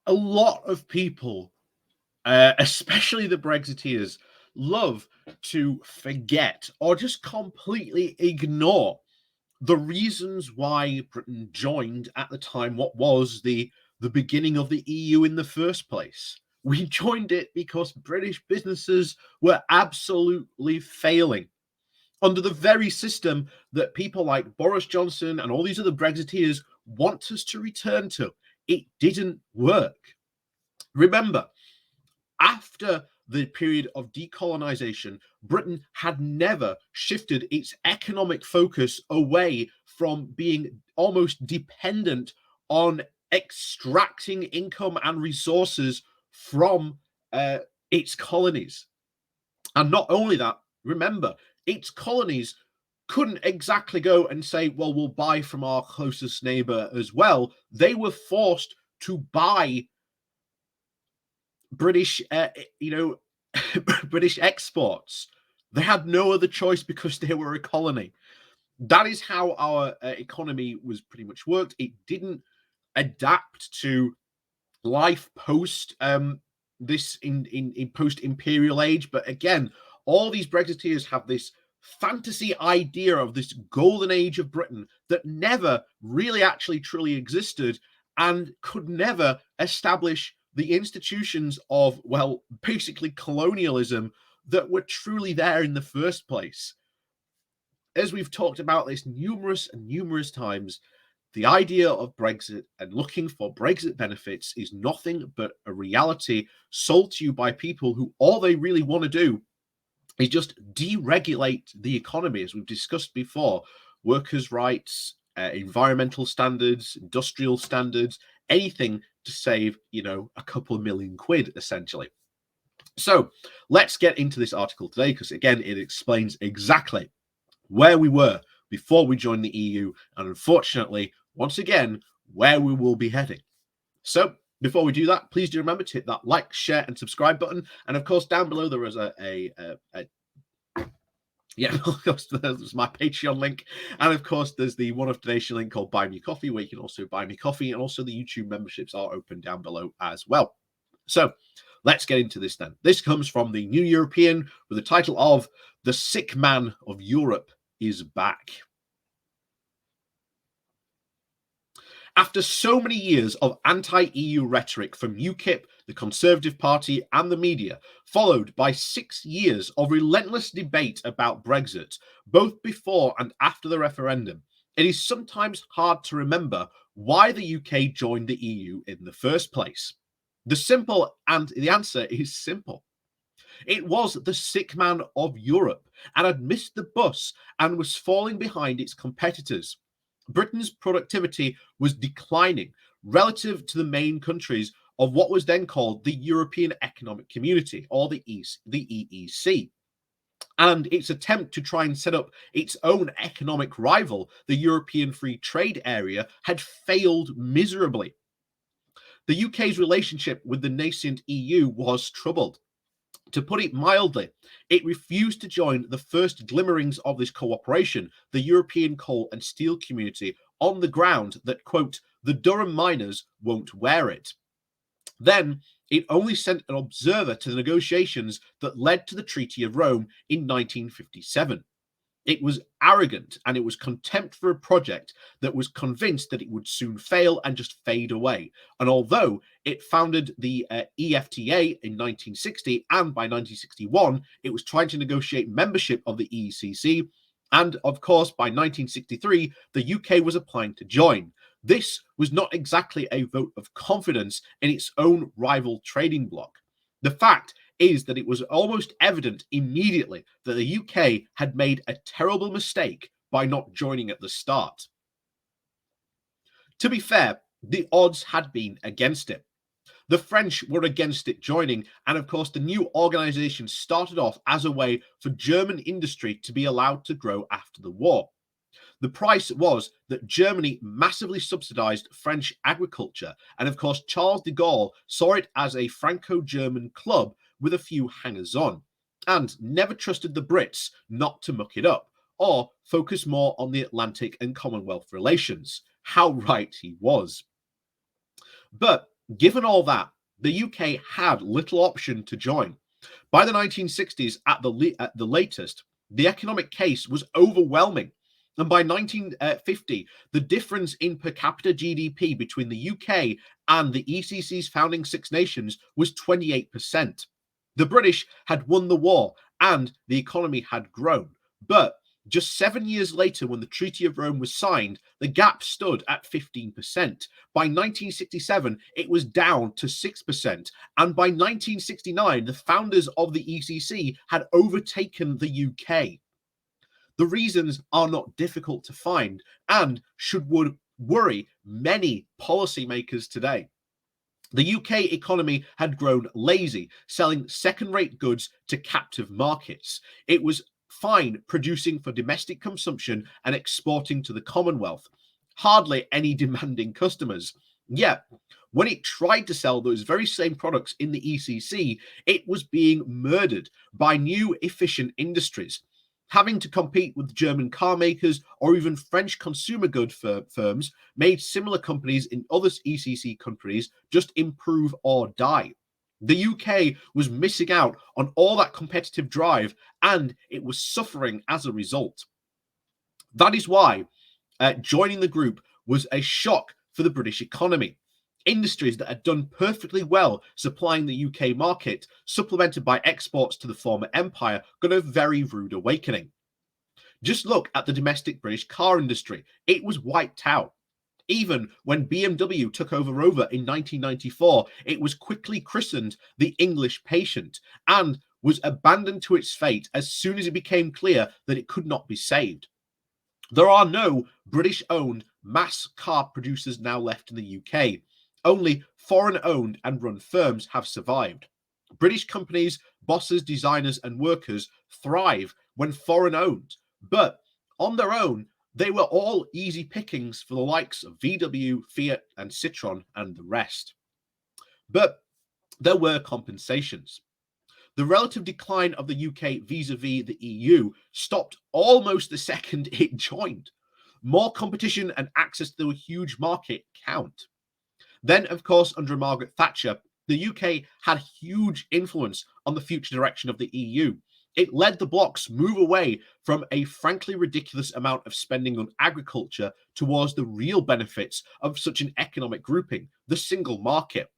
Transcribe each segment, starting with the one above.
A lot of people, especially the Brexiteers, love to forget or just completely ignore the reasons why Britain joined at the time what was the beginning of the EU in the first place. We joined it because British businesses were absolutely failing under the very system that people like Boris Johnson and all these other Brexiteers want us to return to. It didn't work. Remember, after the period of decolonization, Britain had never shifted its economic focus away from being almost dependent on extracting income and resources from its colonies. And not only that, remember, its colonies couldn't exactly go and say, well, we'll buy from our closest neighbor as well. They were forced to buy British, British exports. They had no other choice because they were a colony. That is how our economy was pretty much worked. It didn't adapt to life post this in post imperial age. But again, all these Brexiteers have this fantasy idea of this golden age of Britain that never really actually truly existed and could never establish the institutions of, well, basically colonialism that were truly there in the first place. As we've talked about this numerous and numerous times, the idea of Brexit and looking for Brexit benefits is nothing but a reality sold to you by people who all they really want to do is just deregulate the economy, as we've discussed before. Workers' rights, environmental standards, industrial standards, anything to save, a couple of million quid, essentially. So let's get into this article today, because again, it explains exactly where we were before we joined the EU, and unfortunately, once again, where we will be heading. So before we do that, please do remember to hit that like, share, and subscribe button. And of course, down below there is of course, there's my Patreon link. And of course, there's the one-off donation link called Buy Me Coffee, where you can also buy me coffee. And also the YouTube memberships are open down below as well. So let's get into this then. This comes from the New European with the title of The Sick Man of Europe is Back. After so many years of anti-EU rhetoric from UKIP, the Conservative Party, and the media, followed by 6 years of relentless debate about Brexit, both before and after the referendum, it is sometimes hard to remember why the UK joined the EU in the first place. The answer is simple. It was the sick man of Europe and had missed the bus and was falling behind its competitors. Britain's productivity was declining relative to the main countries of what was then called the European Economic Community, or the EEC. And its attempt to try and set up its own economic rival, the European Free Trade Area, had failed miserably. The UK's relationship with the nascent EU was troubled. To put it mildly, it refused to join the first glimmerings of this cooperation, the European Coal and Steel Community, on the ground that, quote, the Durham miners won't wear it. Then it only sent an observer to the negotiations that led to the Treaty of Rome in 1957. It was arrogant, and it was contempt for a project that was convinced that it would soon fail and just fade away. And although it founded the EFTA in 1960, and by 1961, it was trying to negotiate membership of the EECC, and of course, by 1963, the UK was applying to join. This was not exactly a vote of confidence in its own rival trading bloc. The fact is that it was almost evident immediately that the UK had made a terrible mistake by not joining at the start. To be fair, the odds had been against it. The French were against it joining, and of course the new organisation started off as a way for German industry to be allowed to grow after the war. The price was that Germany massively subsidized French agriculture, and of course Charles de Gaulle saw it as a Franco-German club with a few hangers-on, and never trusted the Brits not to muck it up, or focus more on the Atlantic and Commonwealth relations. How right he was. But Given all that, the UK had little option to join. By the 1960s, at the latest, the economic case was overwhelming. And by 1950, the difference in per capita GDP between the UK and the ECC's founding Six Nations was 28%. The British had won the war and the economy had grown. But just 7 years later, when the Treaty of Rome was signed, the gap stood at 15%. By 1967, it was down to 6%. And by 1969, the founders of the ECC had overtaken the UK. The reasons are not difficult to find and should worry many policymakers today. The UK economy had grown lazy, selling second-rate goods to captive markets. It was fine producing for domestic consumption and exporting to the Commonwealth. Hardly any demanding customers. Yet, when it tried to sell those very same products in the ECC, it was being murdered by new efficient industries. Having to compete with German car makers or even French consumer good firms made similar companies in other ECC countries just improve or die. The UK was missing out on all that competitive drive and it was suffering as a result. That is why joining the group was a shock for the British economy. Industries that had done perfectly well supplying the UK market, supplemented by exports to the former empire, got a very rude awakening. Just look at the domestic British car industry. It was wiped out. Even when BMW took over Rover in 1994, it was quickly christened the English patient and was abandoned to its fate as soon as it became clear that it could not be saved. There are no British-owned mass car producers now left in the UK. Only foreign-owned and run firms have survived. British companies, bosses, designers, and workers thrive when foreign-owned, but on their own, they were all easy pickings for the likes of VW, Fiat, and Citroën, and the rest. But there were compensations. The relative decline of the UK vis-a-vis the EU stopped almost the second it joined. More competition and access to a huge market count. Then, of course, under Margaret Thatcher, the UK had huge influence on the future direction of the EU. It led the blocs move away from a frankly ridiculous amount of spending on agriculture towards the real benefits of such an economic grouping, the single market.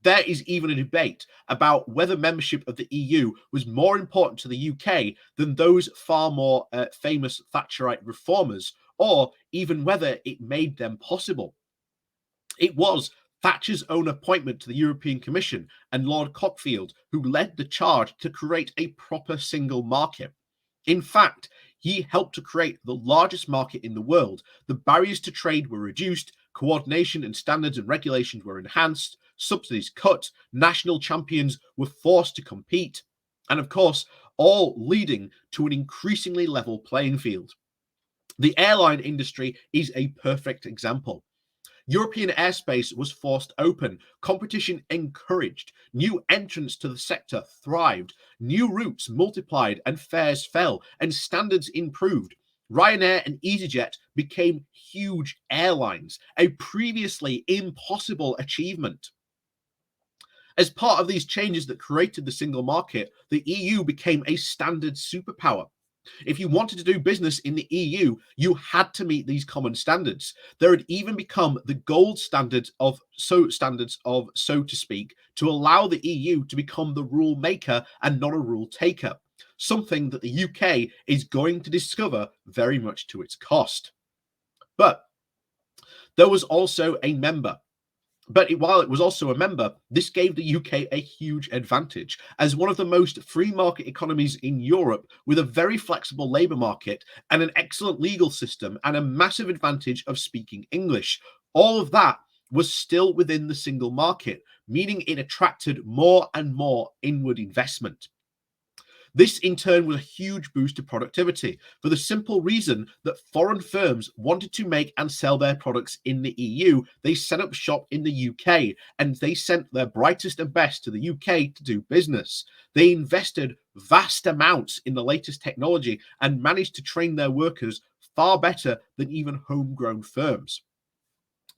There is even a debate about whether membership of the EU was more important to the UK than those far more famous Thatcherite reformers, or even whether it made them possible. It was Thatcher's own appointment to the European Commission and Lord Cockfield who led the charge to create a proper single market. In fact, he helped to create the largest market in the world. The barriers to trade were reduced, coordination and standards and regulations were enhanced, subsidies cut, national champions were forced to compete, and of course, all leading to an increasingly level playing field. The airline industry is a perfect example. European airspace was forced open, competition encouraged, new entrants to the sector thrived, new routes multiplied and fares fell, and standards improved. Ryanair and EasyJet became huge airlines, a previously impossible achievement. As part of these changes that created the single market, the EU became a standard superpower. If you wanted to do business in the EU, you had to meet these common standards. There had even become the gold standard of so to speak, to allow the EU to become the rule maker and not a rule taker, something that the UK is going to discover very much to its cost. But there was also a member. While it was also a member, this gave the UK a huge advantage. As one of the most free market economies in Europe, with a very flexible labour market and an excellent legal system and a massive advantage of speaking English, all of that was still within the single market, meaning it attracted more and more inward investment. This in turn was a huge boost to productivity for the simple reason that foreign firms wanted to make and sell their products in the EU. They set up shop in the UK and they sent their brightest and best to the UK to do business. They invested vast amounts in the latest technology and managed to train their workers far better than even homegrown firms.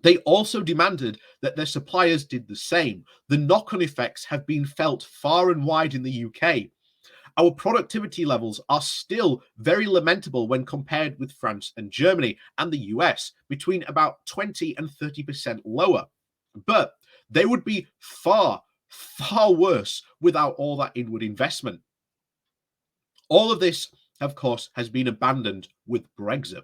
They also demanded that their suppliers did the same. The knock-on effects have been felt far and wide in the UK. Our productivity levels are still very lamentable when compared with France and Germany and the US, between about 20 and 30% lower. But they would be far, far worse without all that inward investment. All of this, of course, has been abandoned with Brexit.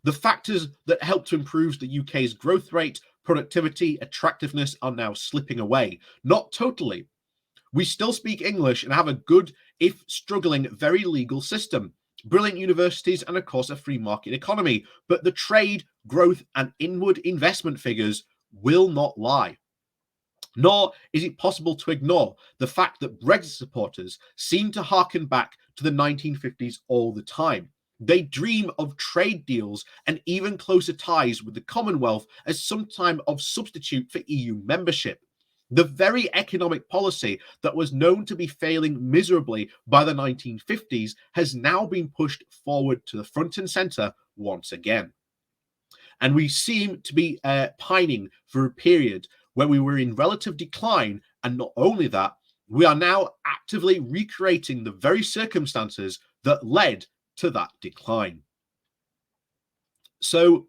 The factors that helped to improve the UK's growth rate, productivity, attractiveness are now slipping away. Not totally. We still speak English and have a good, if struggling, very legal system, brilliant universities, and of course, a free market economy. But the trade, growth, and inward investment figures will not lie. Nor is it possible to ignore the fact that Brexit supporters seem to harken back to the 1950s all the time. They dream of trade deals and even closer ties with the Commonwealth as some time of substitute for EU membership. The very economic policy that was known to be failing miserably by the 1950s has now been pushed forward to the front and centre once again. And we seem to be pining for a period where we were in relative decline. And not only that, we are now actively recreating the very circumstances that led to that decline. So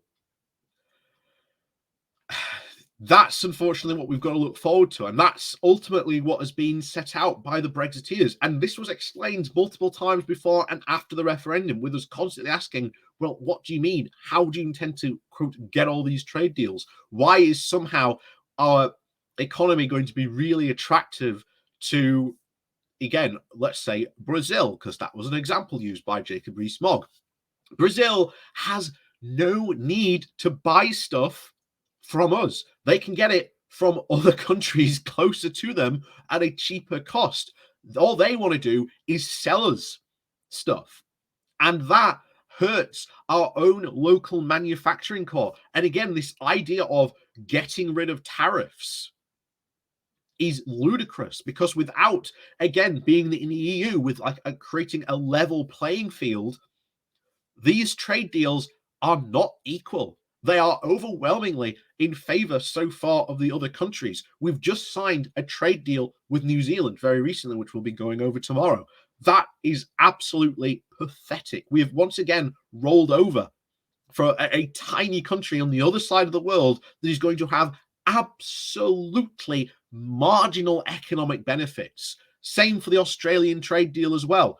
that's unfortunately what we've got to look forward to. And that's ultimately what has been set out by the Brexiteers. And this was explained multiple times before and after the referendum, with us constantly asking, well, what do you mean? How do you intend to, quote, get all these trade deals? Why is somehow our economy going to be really attractive to, again, let's say Brazil, because that was an example used by Jacob Rees-Mogg. Brazil has no need to buy stuff from us. They can get it from other countries closer to them at a cheaper cost. All they want to do is sell us stuff. And that hurts our own local manufacturing core. And again, this idea of getting rid of tariffs is ludicrous, because without, again, being in the EU with like creating a level playing field, these trade deals are not equal. They are overwhelmingly in favor so far of the other countries. We've just signed a trade deal with New Zealand very recently, which we'll be going over tomorrow. That is absolutely pathetic. We have once again rolled over for a tiny country on the other side of the world that is going to have absolutely marginal economic benefits. Same for the Australian trade deal as well.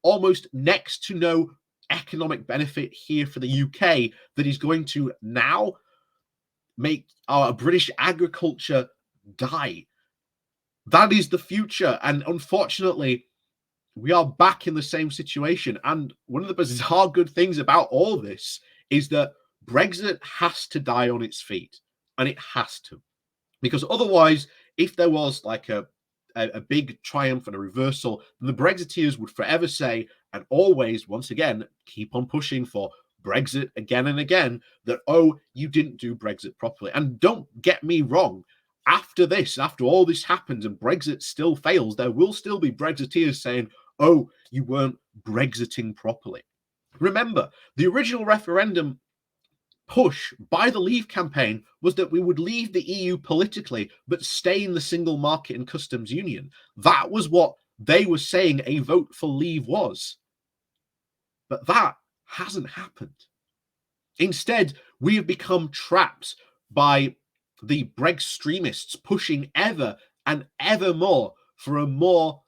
Almost next to no economic benefit here for the UK that is going to now make our British agriculture die. That is the future. And unfortunately, we are back in the same situation. And one of the bizarre good things about all this is that Brexit has to die on its feet. And it has to. Because otherwise, if there was like a big triumph and a reversal, then the Brexiteers would forever say, and always, once again, keep on pushing for Brexit again and again, that, oh, you didn't do Brexit properly. And don't get me wrong, after this, after all this happens and Brexit still fails, there will still be Brexiteers saying, oh, you weren't Brexiting properly. Remember, the original referendum push by the Leave campaign was that we would leave the EU politically, but stay in the single market and customs union. That was what they were saying a vote for Leave was. But that hasn't happened. Instead, we have become trapped by the Brextremists pushing ever and ever more for a more,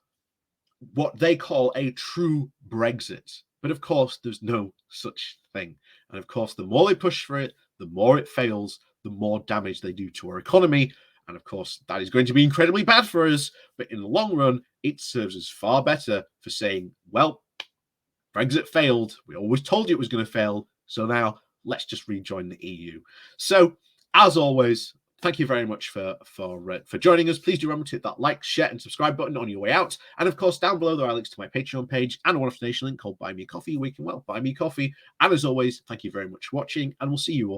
what they call a true Brexit. But of course, there's no such thing. And of course, the more they push for it, the more it fails, the more damage they do to our economy. And of course, that is going to be incredibly bad for us. But in the long run, it serves us far better for saying, well, Brexit failed. We always told you it was going to fail. So now let's just rejoin the EU. So as always, thank you very much for joining us. Please do remember to hit that like, share, and subscribe button on your way out. And of course, down below there are links to my Patreon page and a one-off donation link called Buy Me Coffee, where you can, well, buy me coffee. And as always, thank you very much for watching, and we'll see you all